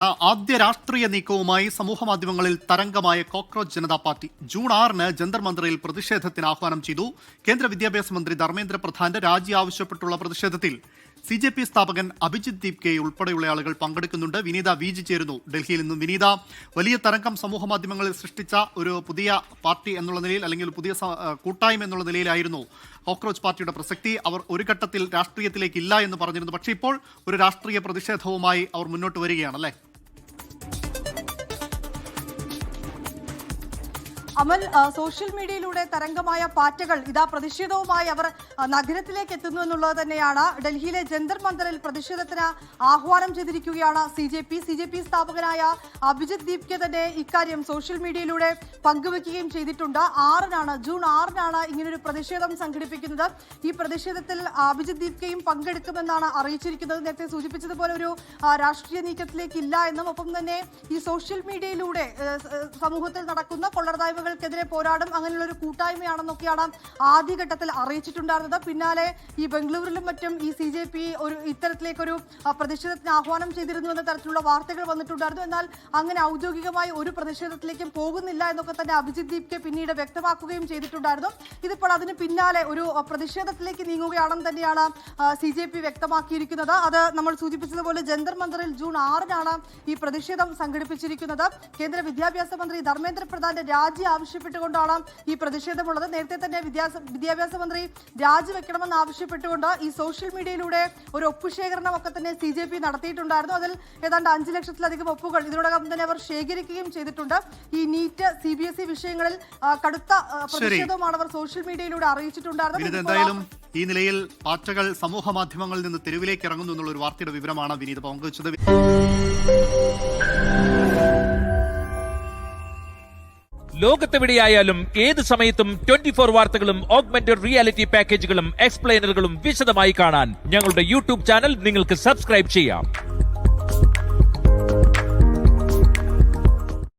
ആദ്യ രാഷ്ട്രീയ നീക്കവുമായി സമൂഹമാധ്യമങ്ങളിൽ തരംഗമായ കോക്രോച്ച് ജനതാ പാർട്ടി ജൂൺ 6-ന് ജന്തർ മന്ദിറിൽ പ്രതിഷേധത്തിന് ആഹ്വാനം ചെയ്തു. കേന്ദ്ര വിദ്യാഭ്യാസ മന്ത്രി ധർമ്മേന്ദ്ര പ്രധാന്റെ രാജി ആവശ്യപ്പെട്ടുള്ള പ്രതിഷേധത്തിൽ CJP സ്ഥാപകൻ അഭിജിത് ദീപ്കെ ഉൾപ്പെടെയുള്ള ആളുകൾ പങ്കെടുക്കുന്നുണ്ട്. വിനീത VG ചേരുന്നു ഡൽഹിയിൽ നിന്നും. വിനീത, വലിയ തരംഗം സമൂഹമാധ്യമങ്ങളിൽ സൃഷ്ടിച്ച ഒരു പുതിയ പാർട്ടി എന്നുള്ള നിലയിൽ, അല്ലെങ്കിൽ പുതിയ കൂട്ടായ്മ എന്നുള്ള നിലയിലായിരുന്നു കോക്രോച്ച് പാർട്ടിയുടെ പ്രസക്തി. അവർ ഒരു ഘട്ടത്തിൽ രാഷ്ട്രീയത്തിലേക്ക് ഇല്ല എന്ന് പറഞ്ഞിരുന്നു. പക്ഷേ ഇപ്പോൾ ഒരു രാഷ്ട്രീയ പ്രതിഷേധവുമായി അവർ മുന്നോട്ട് വരികയാണല്ലേ? അമൽ, സോഷ്യൽ മീഡിയയിലൂടെ തരംഗമായ പാറ്റകൾ ഇതാ പ്രതിഷേധവുമായി അവർ നഗരത്തിലേക്ക് എത്തുന്നു എന്നുള്ളത് തന്നെയാണ്. ഡൽഹിയിലെ ജന്തർ മന്ദിറിൽ പ്രതിഷേധത്തിന് ആഹ്വാനം ചെയ്തിരിക്കുകയാണ് CJP സ്ഥാപകനായ അഭിജിത് ദീപ്കെ തന്നെ ഇക്കാര്യം സോഷ്യൽ മീഡിയയിലൂടെ പങ്കുവെക്കുകയും ചെയ്തിട്ടുണ്ട്. ജൂൺ 6-നാണ് ഇങ്ങനൊരു പ്രതിഷേധം സംഘടിപ്പിക്കുന്നത്. ഈ പ്രതിഷേധത്തിൽ അഭിജിത് ദീപ്കയും പങ്കെടുക്കുമെന്നാണ് അറിയിച്ചിരിക്കുന്നത്. നേരത്തെ സൂചിപ്പിച്ചതുപോലെ ഒരു രാഷ്ട്രീയ നീക്കത്തിലേക്ക് ഇല്ല എന്നും, ഒപ്പം തന്നെ ഈ സോഷ്യൽ മീഡിയയിലൂടെ സമൂഹത്തിൽ നടക്കുന്ന കൊള്ളർദായ്മകൾ െതിരെ പോരാടും, അങ്ങനെയുള്ള ഒരു കൂട്ടായ്മയാണെന്നൊക്കെയാണ് ആദ്യഘട്ടത്തിൽ അറിയിച്ചിട്ടുണ്ടായിരുന്നത്. പിന്നാലെ ഈ ബംഗളൂരിലും മറ്റും ഈ CJP ഇത്തരത്തിലേക്കൊരു പ്രതിഷേധത്തിന് ആഹ്വാനം ചെയ്തിരുന്നു എന്ന തരത്തിലുള്ള വാർത്തകൾ വന്നിട്ടുണ്ടായിരുന്നു. എന്നാൽ അങ്ങനെ ഔദ്യോഗികമായി ഒരു പ്രതിഷേധത്തിലേക്കും പോകുന്നില്ല എന്നൊക്കെ തന്നെ അഭിജിത് ദീപ്കെ പിന്നീട് വ്യക്തമാക്കുകയും ചെയ്തിട്ടുണ്ടായിരുന്നു. ഇതിപ്പോൾ അതിന് പിന്നാലെ ഒരു പ്രതിഷേധത്തിലേക്ക് നീങ്ങുകയാണെന്ന് തന്നെയാണ് CJP വ്യക്തമാക്കിയിരിക്കുന്നത്. അത് നമ്മൾ സൂചിപ്പിച്ചതുപോലെ ജന്തർ മന്ദിറിൽ ജൂൺ 6-നാണ് ഈ പ്രതിഷേധം സംഘടിപ്പിച്ചിരിക്കുന്നത്. കേന്ദ്ര വിദ്യാഭ്യാസ മന്ത്രി ധർമ്മേന്ദ്ര പ്രധാന്റെ രാജി ആവശ്യപ്പെട്ടുകൊണ്ടാണ് ഈ പ്രതിഷേധമുള്ളത്. നേരത്തെ തന്നെ വിദ്യാഭ്യാസ മന്ത്രി രാജിവെക്കണമെന്ന് ആവശ്യപ്പെട്ടുകൊണ്ട് ഈ സോഷ്യൽ മീഡിയയിലൂടെ ഒരു ഒപ്പുശേഖരണം ഒക്കെ തന്നെ CJP നടത്തിയിട്ടുണ്ടായിരുന്നു. അതിൽ ഏതാണ്ട് 5 ലക്ഷത്തിലധികം ഒപ്പുകൾ ഇതിനോടകം തന്നെ അവർ ശേഖരിക്കുകയും ചെയ്തിട്ടുണ്ട്. ഈ നീറ്റ് CBSE വിഷയങ്ങളിൽ കടുത്ത പ്രതിഷേധവുമാണ് അവർ സോഷ്യൽ മീഡിയയിലൂടെ അറിയിച്ചിട്ടുണ്ടായിരുന്നത്. എന്തായാലും ഈ നിലയിൽ പാറ്റകൾ സമൂഹ മാധ്യമങ്ങളിൽ നിന്ന് തെരുവിലേക്ക് ഇറങ്ങുന്നു എന്നുള്ള ഒരു വാർത്തയുടെ വിവരമാണ് വിനീത് പങ്കുവച്ചത്. ലോകത്തെവിടെയായാലും ഏത് സമയത്തും 24 വാർത്തകളും ഓഗ്മെന്റഡ് റിയാലിറ്റി പാക്കേജുകളും എക്സ്പ്ലെയിനറുകളും വിശദമായി കാണാൻ ഞങ്ങളുടെ YouTube ചാനൽ നിങ്ങൾക്ക് സബ്സ്ക്രൈബ് ചെയ്യാം.